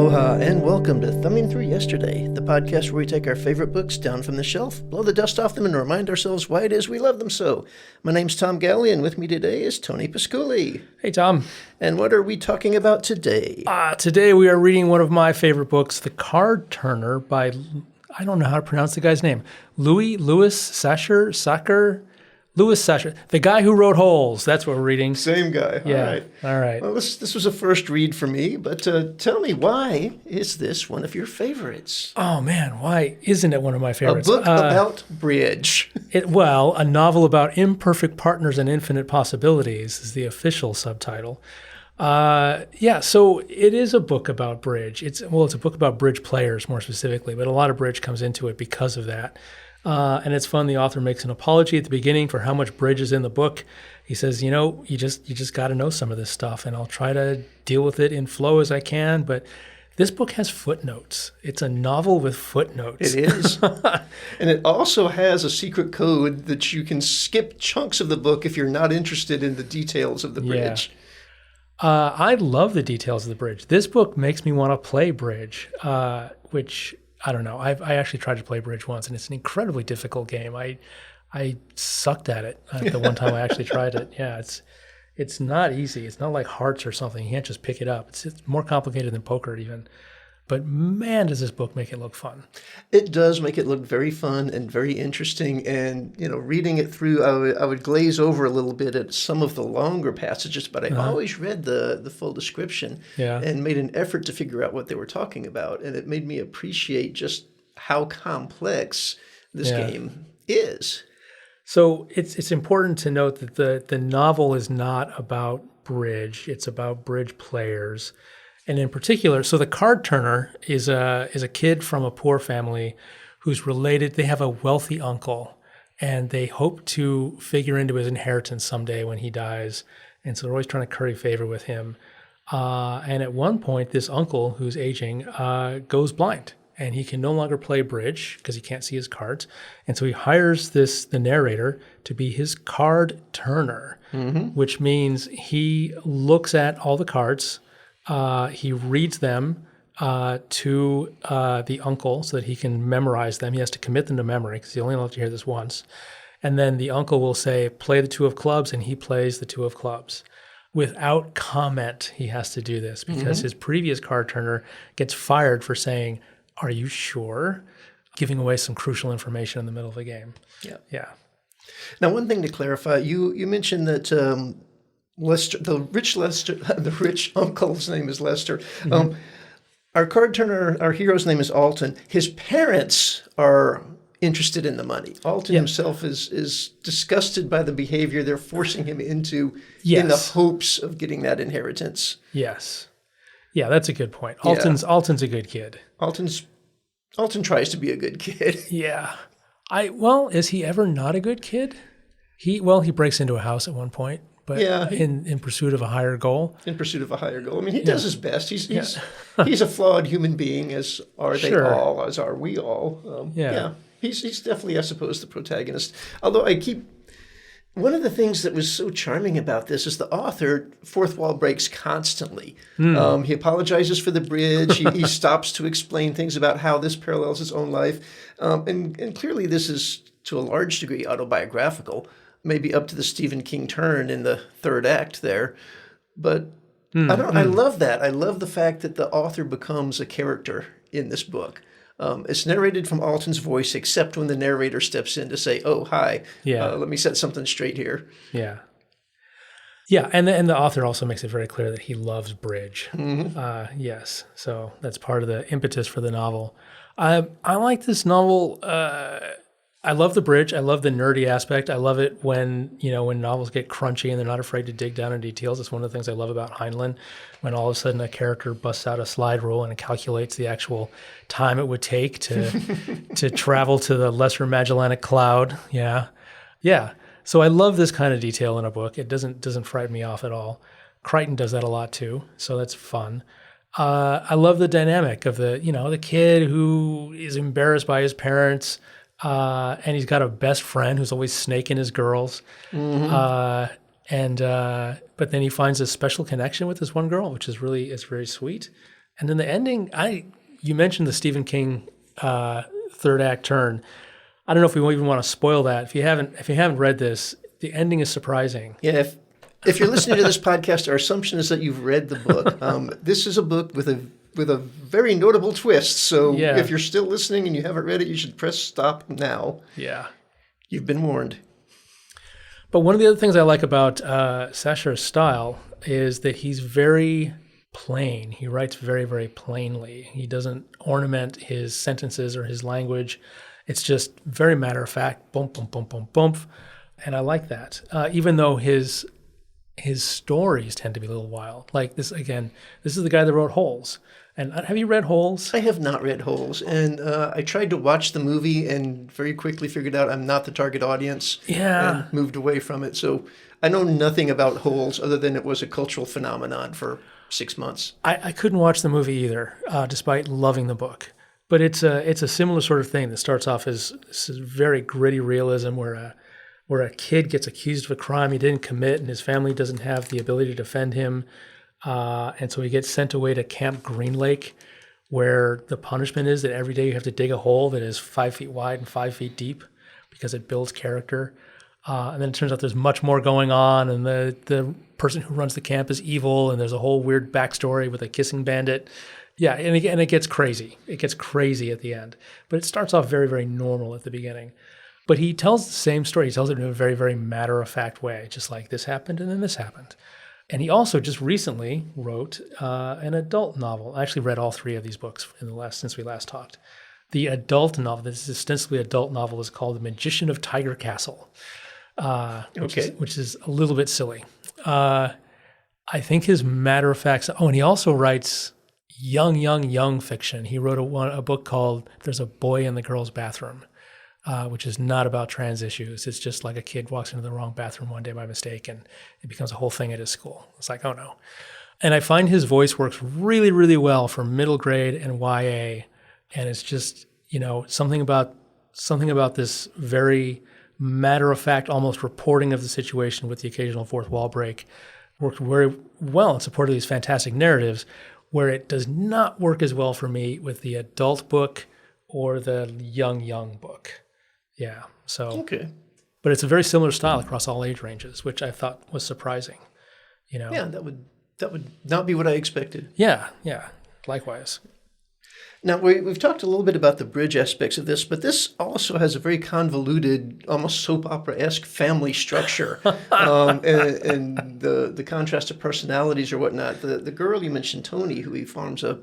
Aloha and welcome to Thumbing Through Yesterday, the podcast where we take our favorite books down from the shelf, blow the dust off them, and remind ourselves why it is we love them so. My name's Tom Galley, and with me today is Tony Pasculi. Hey, Tom. And what are we talking about today? Today we are reading one of my favorite books, The Cardturner by, I don't know how to pronounce the guy's name, Louis Sachar. Louis Sachar, the guy who wrote Holes. That's what we're reading. Same guy. Yeah. All right. All right. Well, this was a first read for me, but tell me, why is this one of your favorites? Oh, man, why isn't it one of my favorites? A book about bridge. A novel about imperfect partners and infinite possibilities is the official subtitle. So it is a book about bridge. It's a book about bridge players more specifically, but a lot of bridge comes into it because of that. And it's fun. The author makes an apology at the beginning for how much bridge is in the book. He says, you just got to know some of this stuff, and I'll try to deal with it in flow as I can. But this book has footnotes. It's a novel with footnotes. It is. And it also has a secret code that you can skip chunks of the book if you're not interested in the details of the bridge. Yeah. I love the details of the bridge. This book makes me want to play bridge, which... I don't know. I actually tried to play bridge once, and it's an incredibly difficult game. I sucked at it the one time I actually tried it. Yeah, it's not easy. It's not like hearts or something. You can't just pick it up. It's more complicated than poker even. But man, does this book make it look fun. It does make it look very fun and very interesting. And, reading it through, I would glaze over a little bit at some of the longer passages, but I always read the full description and made an effort to figure out what they were talking about. And it made me appreciate just how complex this game is. So it's important to note that the novel is not about bridge. It's about bridge players. And in particular, so the Cardturner is a kid from a poor family who's related. They have a wealthy uncle, and they hope to figure into his inheritance someday when he dies. And so they're always trying to curry favor with him. And at one point, this uncle who's aging goes blind, and he can no longer play bridge because he can't see his cards. And so he hires the narrator to be his Cardturner, which means he looks at all the cards. He reads them to the uncle so that he can memorize them. He has to commit them to memory because he only allowed to hear this once. And then the uncle will say, play the two of clubs, and he plays the two of clubs. Without comment, he has to do this because his previous Cardturner gets fired for saying, are you sure? Giving away some crucial information in the middle of a game. Yeah. Now, one thing to clarify, you mentioned that... Lester, the rich uncle's name is Lester. Our Cardturner, our hero's name is Alton. His parents are interested in the money. Alton himself is disgusted by the behavior they're forcing him into in the hopes of getting that inheritance. Yes. Yeah, that's a good point. Alton's a good kid. Alton tries to be a good kid. Yeah. Is he ever not a good kid? He breaks into a house at one point. But in pursuit of a higher goal. In pursuit of a higher goal. I mean, he does his best. He's a flawed human being, as are they all, as are we all. He's definitely, I suppose, the protagonist. Although one of the things that was so charming about this is the author, fourth wall breaks constantly. He apologizes for the bridge. He stops to explain things about how this parallels his own life. And clearly this is, to a large degree, autobiographical. Maybe up to the Stephen King turn in the third act there. But I love that. I love the fact that the author becomes a character in this book. It's narrated from Alton's voice, except when the narrator steps in to say, oh, hi, let me set something straight here. Yeah. Yeah, and the author also makes it very clear that he loves bridge. Yes, so that's part of the impetus for the novel. I like this novel. I love the bridge. I love the nerdy aspect. I love it when novels get crunchy and they're not afraid to dig down in details. It's one of the things I love about Heinlein, when all of a sudden a character busts out a slide rule and it calculates the actual time it would take to travel to the Lesser Magellanic Cloud. Yeah. So I love this kind of detail in a book. It doesn't frighten me off at all. Crichton does that a lot too, so that's fun. I love the dynamic of the kid who is embarrassed by his parents. And he's got a best friend who's always snaking his girls. But then he finds a special connection with this one girl, which is very sweet. And then the ending, you mentioned the Stephen King third act turn. I don't know if we even want to spoil that. If you haven't read this, the ending is surprising. Yeah, if you're listening to this podcast, our assumption is that you've read the book. This is a book with a very notable twist. So if you're still listening and you haven't read it, you should press stop now. Yeah. You've been warned. But one of the other things I like about Sachar's style is that he's very plain. He writes very, very plainly. He doesn't ornament his sentences or his language. It's just very matter of fact, bump, bump, bump, bump, bump. And I like that. Even though his stories tend to be a little wild. Like this, again, this is the guy that wrote Holes. And have you read Holes? I have not read Holes. And I tried to watch the movie and very quickly figured out I'm not the target audience. Yeah. And moved away from it. So I know nothing about Holes other than it was a cultural phenomenon for 6 months. I couldn't watch the movie either, despite loving the book. But it's a similar sort of thing that starts off as this very gritty realism where a kid gets accused of a crime he didn't commit and his family doesn't have the ability to defend him. And so he gets sent away to Camp Green Lake, where the punishment is that every day you have to dig a hole that is 5 feet wide and 5 feet deep because it builds character. And then it turns out there's much more going on, and the person who runs the camp is evil, and there's a whole weird backstory with a kissing bandit. Yeah, and it gets crazy. It gets crazy at the end. But it starts off very, very normal at the beginning. But he tells the same story. He tells it in a very, very matter-of-fact way, just like this happened and then this happened. And he also just recently wrote an adult novel. I actually read all three of these books since we last talked. The adult novel, this is ostensibly adult novel, is called The Magician of Tiger Castle, which is a little bit silly. I think his matter-of-fact... Oh, and he also writes young fiction. He wrote a book called There's a Boy in the Girl's Bathroom, which is not about trans issues. It's just like a kid walks into the wrong bathroom one day by mistake, and it becomes a whole thing at his school. It's like, oh no. And I find his voice works really, really well for middle grade and YA. And it's just, something about this very matter-of-fact, almost reporting of the situation with the occasional fourth wall break worked very well in support of these fantastic narratives, where it does not work as well for me with the adult book or the young book. Yeah. So. Okay. But it's a very similar style across all age ranges, which I thought was surprising. Yeah, that would not be what I expected. Yeah. Likewise. Now, we've talked a little bit about the bridge aspects of this, but this also has a very convoluted, almost soap opera-esque family structure, and the contrast of personalities or whatnot. The girl you mentioned, Tony, who he forms a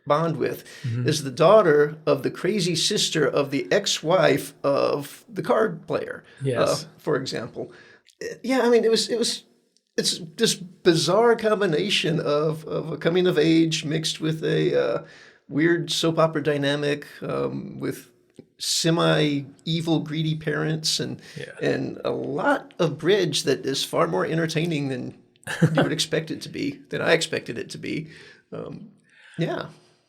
bond with, is the daughter of the crazy sister of the ex-wife of the card player, for example. Yeah, I mean, it's this bizarre combination of a coming of age mixed with a weird soap opera dynamic with semi-evil, greedy parents and a lot of bridge that is far more entertaining than you would expect it to be, than I expected it to be.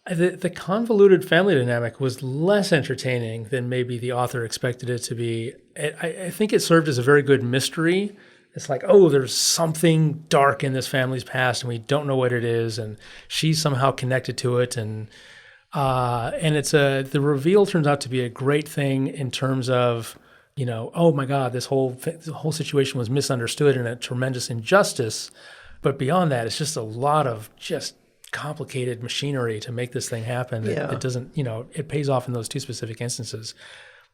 The convoluted family dynamic was less entertaining than maybe the author expected it to be. I think it served as a very good mystery. It's like, oh, there's something dark in this family's past, and we don't know what it is, and she's somehow connected to it, and it's the reveal turns out to be a great thing in terms of, oh my God, this whole situation was misunderstood and a tremendous injustice, but beyond that, it's just a lot of just complicated machinery to make this thing happen. It doesn't, it pays off in those two specific instances,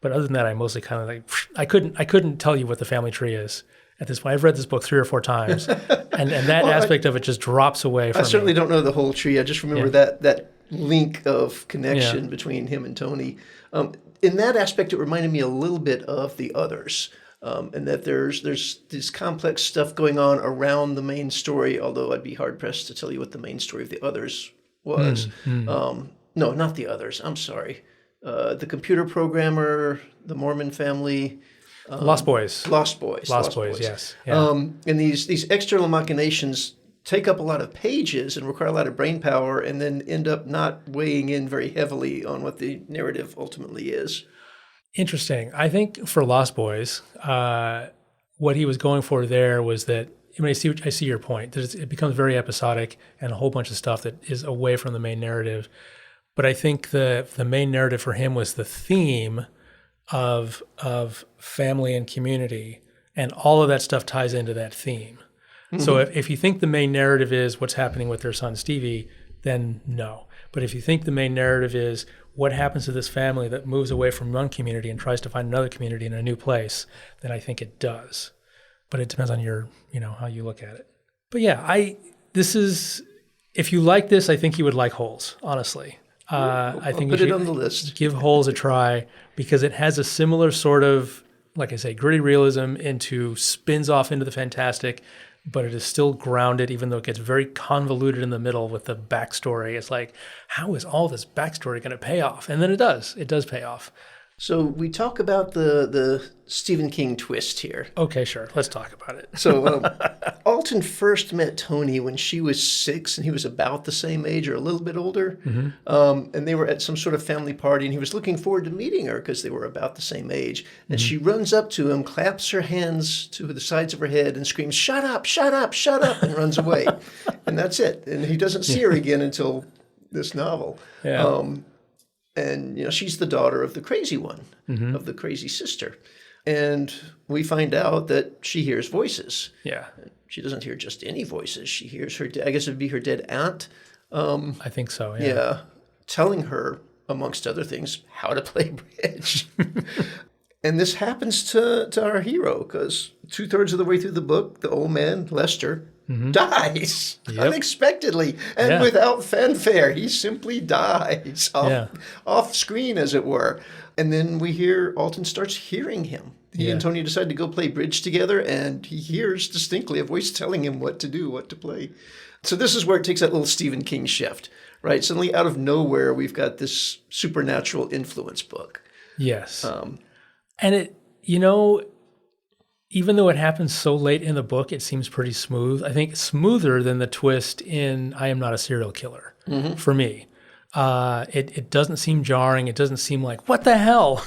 but other than that, I mostly kind of like I couldn't tell you what the family tree is. At this point, I've read this book 3 or 4 times, and that aspect of it just drops away from me. I certainly don't know the whole tree. I just remember that link of connection between him and Tony. In that aspect, it reminded me a little bit of The Others, and that there's this complex stuff going on around the main story, although I'd be hard-pressed to tell you what the main story of The Others was. No, not The Others. I'm sorry. The computer programmer, the Mormon family... Lost Boys, yes. Yeah. And these external machinations take up a lot of pages and require a lot of brain power and then end up not weighing in very heavily on what the narrative ultimately is. Interesting. I think for Lost Boys, what he was going for there was that I see your point. It becomes very episodic and a whole bunch of stuff that is away from the main narrative. But I think the main narrative for him was the theme of family and community, and all of that stuff ties into that theme. Mm-hmm. So if you think the main narrative is what's happening with their son Stevie, then no. But if you think the main narrative is what happens to this family that moves away from one community and tries to find another community in a new place, then I think it does. But it depends on how you look at it. But yeah, if you like this, I think you would like Holes, honestly. I think put it on the list. Give Holes a try because it has a similar sort of, like I say, gritty realism spins off into the fantastic, but it is still grounded, even though it gets very convoluted in the middle with the backstory. It's like, how is all this backstory going to pay off? And then it does. It does pay off. So we talk about the Stephen King twist here. Okay, sure. Let's talk about it. So Alton first met Toni when she was 6, and he was about the same age or a little bit older. Mm-hmm. And they were at some sort of family party, and he was looking forward to meeting her because they were about the same age. And she runs up to him, claps her hands to the sides of her head, and screams, "Shut up, shut up, shut up," and runs away. And that's it. And he doesn't see her again until this novel. Yeah. And, she's the daughter of the crazy one, of the crazy sister. And we find out that she hears voices. Yeah. She doesn't hear just any voices. She hears I guess it would be her dead aunt. I think so, yeah. Yeah. Telling her, amongst other things, how to play bridge. And this happens to our hero because 2/3 of the way through the book, the old man, Lester, dies unexpectedly and without fanfare. He simply dies off screen, as it were. And then we hear Alton starts hearing him. He and Toni decide to go play bridge together, and he hears distinctly a voice telling him what to do, what to play. So this is where it takes that little Stephen King shift, right? Suddenly out of nowhere, we've got this supernatural influence book. Yes. And it, even though it happens so late in the book, it seems pretty smooth. I think smoother than the twist in I Am Not a Serial Killer for me. It doesn't seem jarring. It doesn't seem like, what the hell?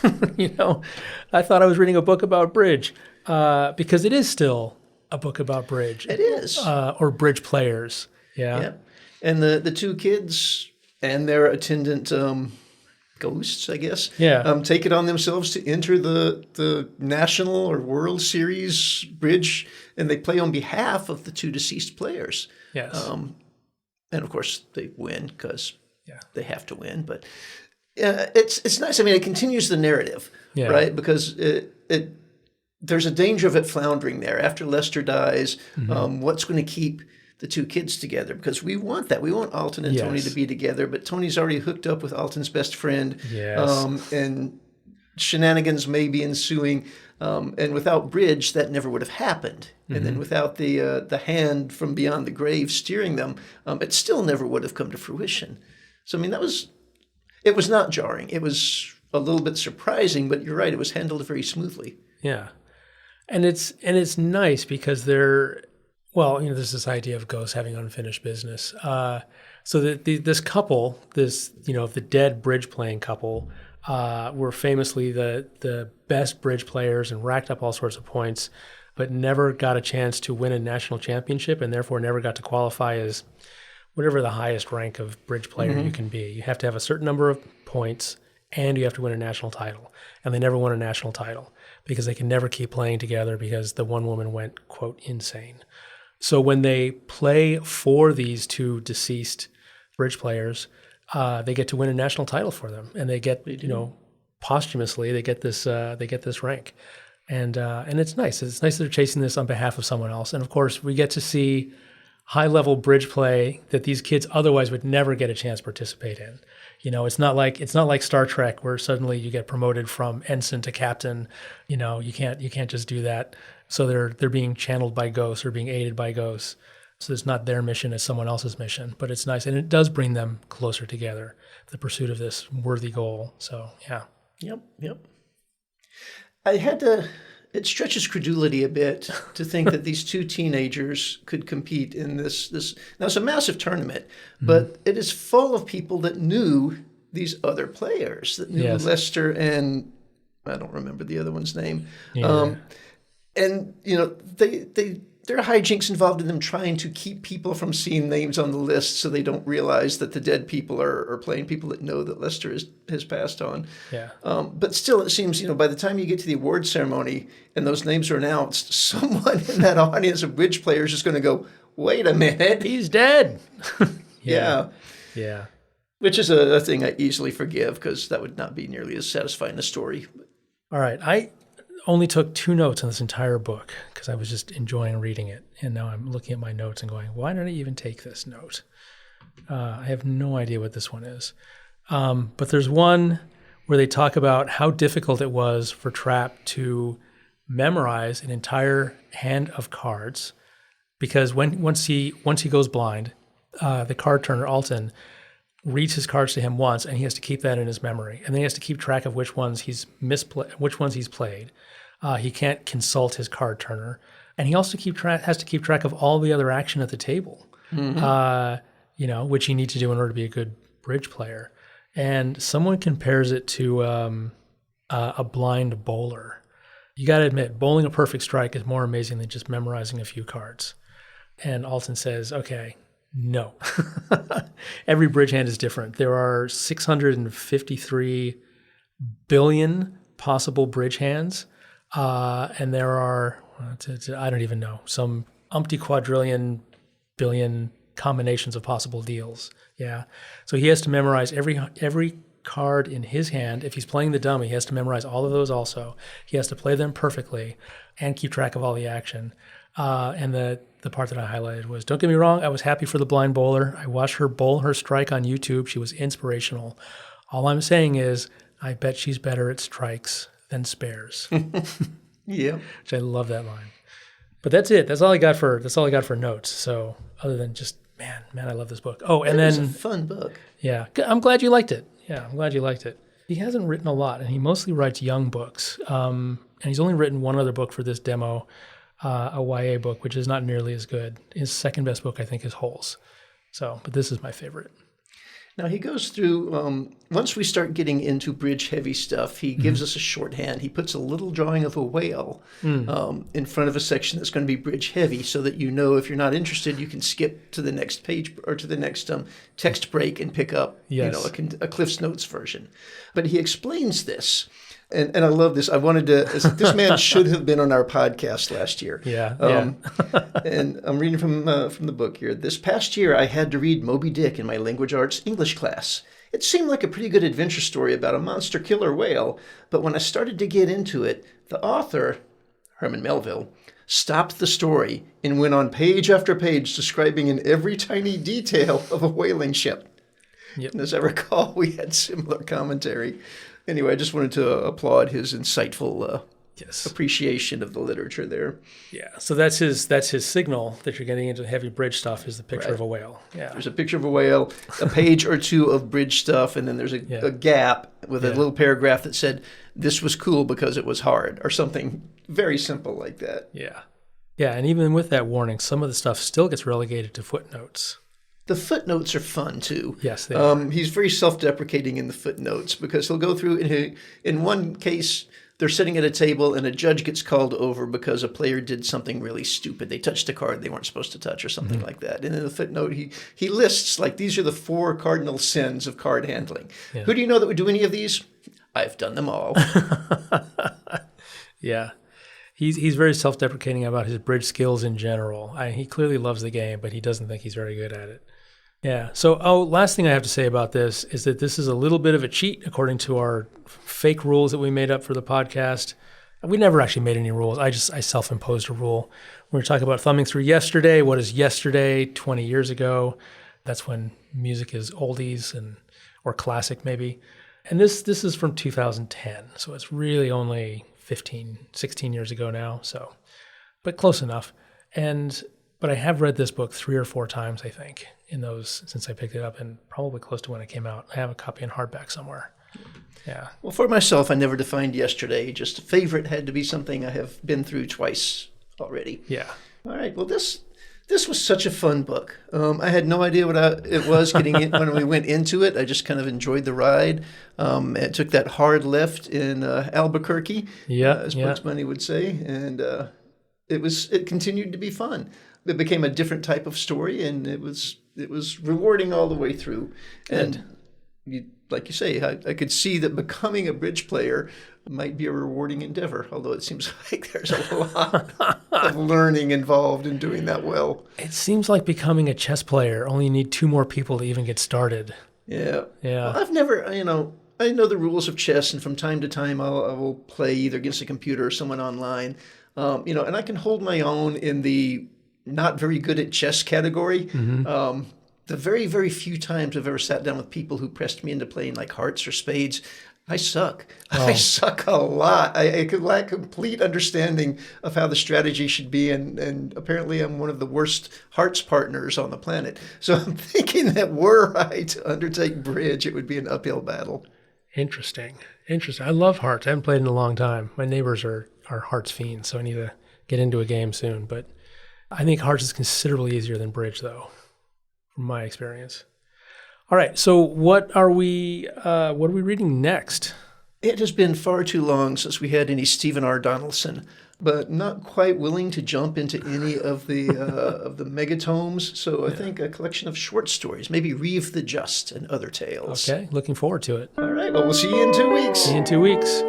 I thought I was reading a book about bridge because it is still a book about bridge. It is. Or bridge players. Yeah. And the two kids and their attendant ghosts, I guess, take it on themselves to enter the national or World Series bridge, and they play on behalf of the two deceased players. Yes. And of course they win because they have to win. But it's nice. I mean, it continues the narrative, right? Because there's a danger of it floundering there after Lester dies. What's going to keep the two kids together? Because we want that. We want Alton and Toni to be together, but Toni's already hooked up with Alton's best friend. Yes. And shenanigans may be ensuing. And without bridge, that never would have happened. And then without the hand from beyond the grave steering them, it still never would have come to fruition. So, I mean, it was not jarring. It was a little bit surprising, but you're right. It was handled very smoothly. Yeah. And it's nice because there's this idea of ghosts having unfinished business. So this couple, the dead bridge playing couple, were famously the best bridge players and racked up all sorts of points, but never got a chance to win a national championship and therefore never got to qualify as whatever the highest rank of bridge player you can be. You have to have a certain number of points and you have to win a national title. And they never won a national title because they can never keep playing together because the one woman went, quote, insane. So when they play for these two deceased bridge players, they get to win a national title for them, and they get posthumously they get this rank, and it's nice. It's nice that they're chasing this on behalf of someone else, and of course we get to see high level bridge play that these kids otherwise would never get a chance to participate in. It's not like Star Trek where suddenly you get promoted from ensign to captain. You can't just do that. So they're being channeled by ghosts or being aided by ghosts. So it's not their mission, it's someone else's mission. But it's nice, and it does bring them closer together, the pursuit of this worthy goal. So, yeah. Yep. It stretches credulity a bit to think that these two teenagers could compete in this. Now, it's a massive tournament, but it is full of people that knew these other players, that knew Lester and I don't remember the other one's name. And, they there are hijinks involved in them trying to keep people from seeing names on the list so they don't realize that the dead people are playing people that know that Lester has passed on. Yeah. But still, it seems, by the time you get to the award ceremony and those names are announced, someone in that audience of bridge players is going to go, wait a minute. He's dead. Yeah. Yeah. Which is a thing I easily forgive because that would not be nearly as satisfying a story. All right. I only took 2 notes on this entire book because I was just enjoying reading it. And now I'm looking at my notes and going, why did I even take this note? I have no idea what this one is. But there's one where they talk about how difficult it was for Trapp to memorize an entire hand of cards because once he goes blind, the card turner, Alton, reads his cards to him once, and he has to keep that in his memory. And then he has to keep track of which ones he's played. He can't consult his card turner. And he also has to keep track of all the other action at the table, which you need to do in order to be a good bridge player. And someone compares it to a blind bowler. You got to admit, bowling a perfect strike is more amazing than just memorizing a few cards. And Alton says, okay, no. Every bridge hand is different. There are 653 billion possible bridge hands, and there are, I don't even know, some umpty quadrillion billion combinations of possible deals. Yeah. So he has to memorize every card in his hand. If he's playing the dummy, he has to memorize all of those also. He has to play them perfectly and keep track of all the action. And the part that I highlighted was, don't get me wrong, I was happy for the blind bowler. I watched her bowl her strike on YouTube. She was inspirational. All I'm saying is, I bet she's better at strikes than spares. Yeah. Which I love that line. But that's it. That's all I got for notes. So other than just, man, I love this book. Oh, and then... It was a fun book. Yeah. I'm glad you liked it. Yeah, I'm glad you liked it. He hasn't written a lot, and he mostly writes young books. And he's only written one other book for this demo, a YA book, which is not nearly as good. His second best book, I think, is Holes. But this is my favorite. Now, he goes through, once we start getting into bridge-heavy stuff, he gives us a shorthand. He puts a little drawing of a whale in front of a section that's going to be bridge-heavy so that if you're not interested, you can skip to the next page or to the next text break and pick up a Cliff's Notes version. But he explains this. And I love this. I wanted to. This man should have been on our podcast last year. Yeah. And I'm reading from the book here. This past year, I had to read Moby Dick in my language arts English class. It seemed like a pretty good adventure story about a monster killer whale. But when I started to get into it, the author, Herman Melville, stopped the story and went on page after page describing in every tiny detail of a whaling ship. Yep. And as I recall, we had similar commentary. Anyway, I just wanted to applaud his insightful appreciation of the literature there. Yeah, so that's his signal that you're getting into heavy bridge stuff is the picture of a whale. Yeah, there's a picture of a whale, a page or two of bridge stuff, and then there's a gap with a little paragraph that said, this was cool because it was hard, or something very simple like that. Yeah. Yeah, and even with that warning, some of the stuff still gets relegated to footnotes. The footnotes are fun, too. Yes, they are. He's very self-deprecating in the footnotes because he'll go through, in one case, they're sitting at a table and a judge gets called over because a player did something really stupid. They touched a card they weren't supposed to touch or something like that. And in the footnote, he lists, these are the 4 cardinal sins of card handling. Yeah. Who do you know that would do any of these? I've done them all. Yeah. He's very self-deprecating about his bridge skills in general. He clearly loves the game, but he doesn't think he's very good at it. Yeah. So, last thing I have to say about this is that this is a little bit of a cheat according to our fake rules that we made up for the podcast. We never actually made any rules. I self-imposed a rule. We were talking about thumbing through yesterday. What is yesterday? 20 years ago. That's when music is oldies or classic maybe. And this is from 2010. So it's really only 16 years ago now. So, but close enough. But I have read this book 3 or 4 times, I think, since I picked it up, and probably close to when it came out. I have a copy in hardback somewhere. Yeah. Well, for myself, I never defined yesterday. Just a favorite had to be something I have been through twice already. Yeah. All right. Well, this was such a fun book. I had no idea what it was getting in when we went into it. I just kind of enjoyed the ride. It took that hard left in Albuquerque, as Bugs Bunny would say, and it continued to be fun. It became a different type of story, and it was rewarding all the way through. And like you say, I could see that becoming a bridge player might be a rewarding endeavor, although it seems like there's a lot of learning involved in doing that well. It seems like becoming a chess player, only you need 2 more people to even get started. Yeah. Yeah. Well, I've never, I know the rules of chess, and from time to time I will play either against a computer or someone online, and I can hold my own in the not very good at chess category. Mm-hmm. The very, very few times I've ever sat down with people who pressed me into playing like hearts or spades, I suck. Oh. I suck a lot. I could lack complete understanding of how the strategy should be, and apparently I'm one of the worst hearts partners on the planet. So I'm thinking that were I to undertake bridge, it would be an uphill battle. Interesting. I love hearts. I haven't played in a long time. My neighbors are hearts fiends, so I need to get into a game soon. But I think hearts is considerably easier than bridge, though, from my experience. All right, so what are we reading next? It has been far too long since we had any Stephen R. Donaldson, but not quite willing to jump into any of the of the megatomes. So I think a collection of short stories, maybe Reeve the Just and Other Tales. Okay, looking forward to it. All right, well, we'll see you in 2 weeks. See you in 2 weeks.